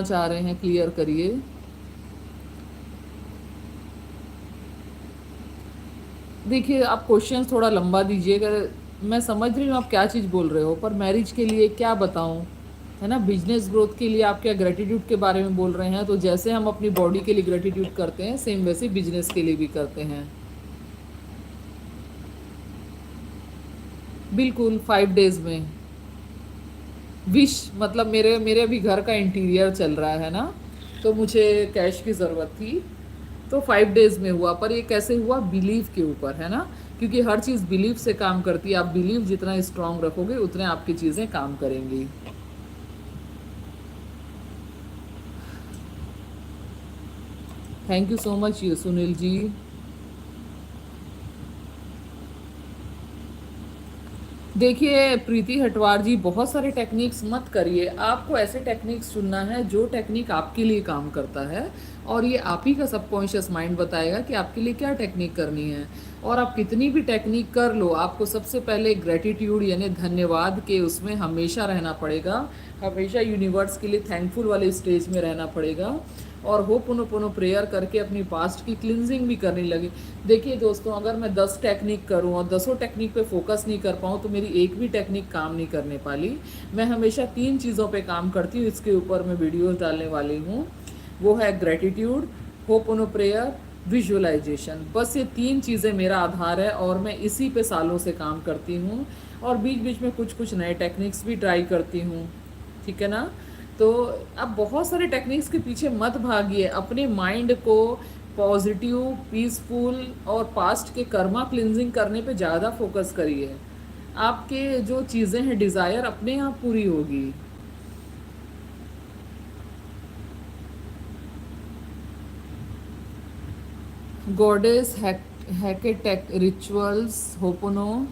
चाह रहे हैं क्लियर करिए। देखिए आप क्वेश्चन थोड़ा लंबा दीजिएगा। मैं समझ रही हूँ आप क्या चीज़ बोल रहे हो, पर मैरिज के लिए क्या बताऊँ, है ना। बिजनेस ग्रोथ के लिए आप क्या ग्रेटिट्यूड के बारे में बोल रहे हैं, तो जैसे हम अपनी बॉडी के लिए ग्रेटिट्यूड करते हैं सेम वैसे बिजनेस के लिए भी करते हैं। बिल्कुल 5 डेज में। विश मतलब मेरे मेरे अभी घर का इंटीरियर चल रहा है ना, तो मुझे कैश की ज़रूरत थी। तो 5 डेज में हुआ, पर ये कैसे हुआ, बिलीव के ऊपर है ना। क्योंकि हर चीज़ बिलीव से काम करती है। आप बिलीव जितना स्ट्रांग रखोगे उतने आपकी चीज़ें काम करेंगी। Thank you so much Sunil ji. देखिए प्रीति हटवार जी, बहुत सारे टेक्निक्स मत करिए। आपको ऐसे टेक्निक्स चुनना है जो टेक्निक आपके लिए काम करता है, और ये आप ही का सबकॉन्शियस माइंड बताएगा कि आपके लिए क्या टेक्निक करनी है। और आप कितनी भी टेक्निक कर लो, आपको सबसे पहले ग्रेटिट्यूड यानी धन्यवाद के उसमें हमेशा रहना पड़ेगा। हमेशा यूनिवर्स के लिए थैंकफुल वाले स्टेज में रहना पड़ेगा। और हो पुनो पुनो प्रेयर करके अपनी पास्ट की क्लिनजिंग भी करने लगे। देखिए दोस्तों, अगर मैं 10 टेक्निक करूं और 10 टेक्निक पे फोकस नहीं कर पाऊं तो मेरी एक भी टेक्निक काम नहीं करने पाली। मैं हमेशा 3 चीज़ों पे काम करती हूँ, इसके ऊपर मैं वीडियोस डालने वाली हूँ। वो है ग्रेटिट्यूड, होप ओनो प्रेयर, विजुअलाइजेशन। बस ये 3 चीज़ें मेरा आधार है और मैं इसी पे सालों से काम करती हूँ। और बीच बीच में कुछ कुछ नए टेक्निक्स भी ट्राई करती हूँ, ठीक है ना। तो अब बहुत सारे टेक्निक्स के पीछे मत भागिए। अपने माइंड को पॉजिटिव, पीसफुल और पास्ट के कर्मा क्लिनजिंग करने पे ज़्यादा फोकस करिए। आपके जो चीज़ें हैं डिज़ायर अपने आप पूरी होगी। गॉडेस हैकेटेक रिचुअल्स होपोनो।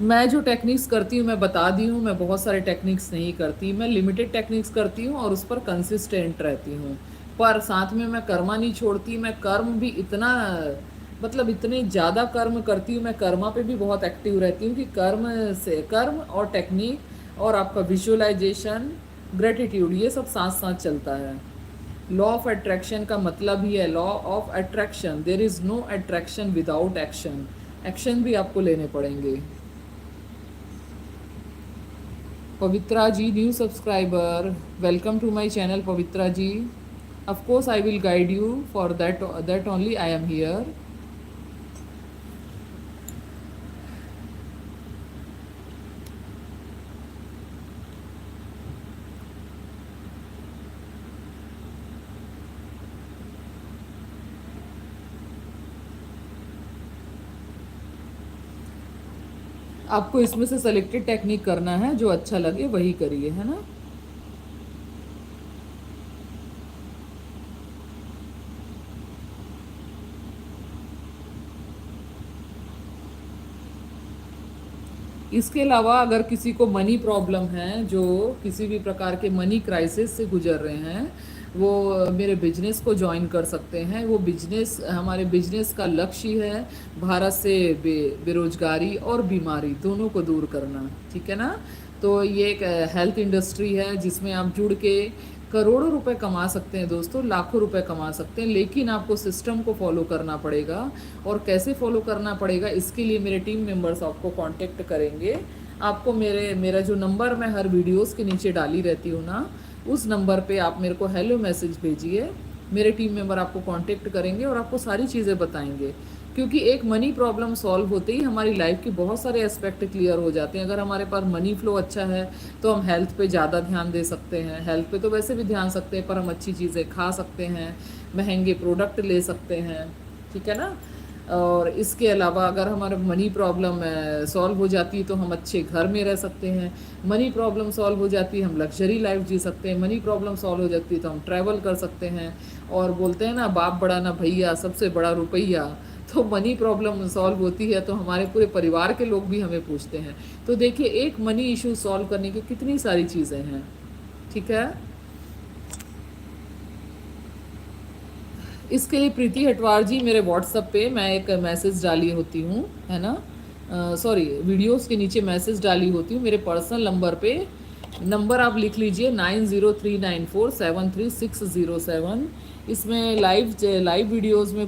मैं जो टेक्निक्स करती हूँ मैं बता दी हूँ, मैं बहुत सारे टेक्निक्स नहीं करती। मैं लिमिटेड टेक्निक्स करती हूँ और उस पर कंसिस्टेंट रहती हूँ। पर साथ में मैं कर्मा नहीं छोड़ती। मैं कर्म भी इतना, मतलब इतने ज़्यादा कर्म करती हूँ। मैं कर्मा पे भी बहुत एक्टिव रहती हूँ कि कर्म से कर्म और टेक्निक और आपका विजुअलाइजेशन, ग्रेटिट्यूड, ये सब साथ साथ चलता है। लॉ ऑफ अट्रैक्शन का मतलब ही है law of attraction. There is no attraction without action. Action भी आपको लेने पड़ेंगे। Pavitra ji, new subscriber, welcome to my channel Pavitra ji. Of course I will guide you, for that only I am here. आपको इसमें से सेलेक्टेड टेक्निक करना है, जो अच्छा लगे वही करिए, है ना। इसके अलावा अगर किसी को मनी प्रॉब्लम है, जो किसी भी प्रकार के मनी क्राइसिस से गुजर रहे हैं, वो मेरे बिजनेस को ज्वाइन कर सकते हैं। वो बिजनेस, हमारे बिजनेस का लक्ष्य है भारत से बेरोजगारी और बीमारी दोनों को दूर करना, ठीक है ना। तो ये एक हेल्थ इंडस्ट्री है जिसमें आप जुड़ के करोड़ों रुपए कमा सकते हैं दोस्तों, लाखों रुपए कमा सकते हैं। लेकिन आपको सिस्टम को फॉलो करना पड़ेगा। और कैसे फॉलो करना पड़ेगा, इसके लिए मेरे टीम मेंबर्स आपको कांटेक्ट करेंगे। आपको मेरा जो नंबर मैं हर वीडियोस के नीचे डाली रहती हूँ ना, उस नंबर पे आप मेरे को हेलो मैसेज भेजिए। मेरे टीम मेंबर आपको कांटेक्ट करेंगे और आपको सारी चीज़ें बताएंगे। क्योंकि एक मनी प्रॉब्लम सॉल्व होते ही हमारी लाइफ के बहुत सारे एस्पेक्ट क्लियर हो जाते हैं। अगर हमारे पास मनी फ्लो अच्छा है तो हम हेल्थ पे ज़्यादा ध्यान दे सकते हैं। हेल्थ पे तो वैसे भी ध्यान सकते हैं, पर हम अच्छी चीज़ें खा सकते हैं, महंगे प्रोडक्ट ले सकते हैं, ठीक है ना। और इसके अलावा अगर हमारा मनी प्रॉब्लम सॉल्व हो जाती है तो हम अच्छे घर में रह सकते हैं। मनी प्रॉब्लम सॉल्व हो जाती है हम लग्जरी लाइफ जी सकते हैं। मनी प्रॉब्लम सॉल्व हो जाती है तो हम ट्रैवल कर सकते हैं। और बोलते हैं ना, बाप बड़ा ना भैया, सबसे बड़ा रुपया। तो मनी प्रॉब्लम सॉल्व होती है तो हमारे पूरे परिवार के लोग भी हमें पूछते हैं। तो देखिए, एक मनी इशू सॉल्व करने की कितनी सारी चीज़ें हैं, ठीक है। इसके लिए प्रीति हटवार जी, मेरे व्हाट्सएप पे मैं एक मैसेज डाली होती हूँ, है ना। सॉरी, वीडियोस के नीचे मैसेज डाली होती हूँ मेरे पर्सनल नंबर पे। नंबर आप लिख लीजिए 9039473607। इसमें लाइव वीडियोस में कुछ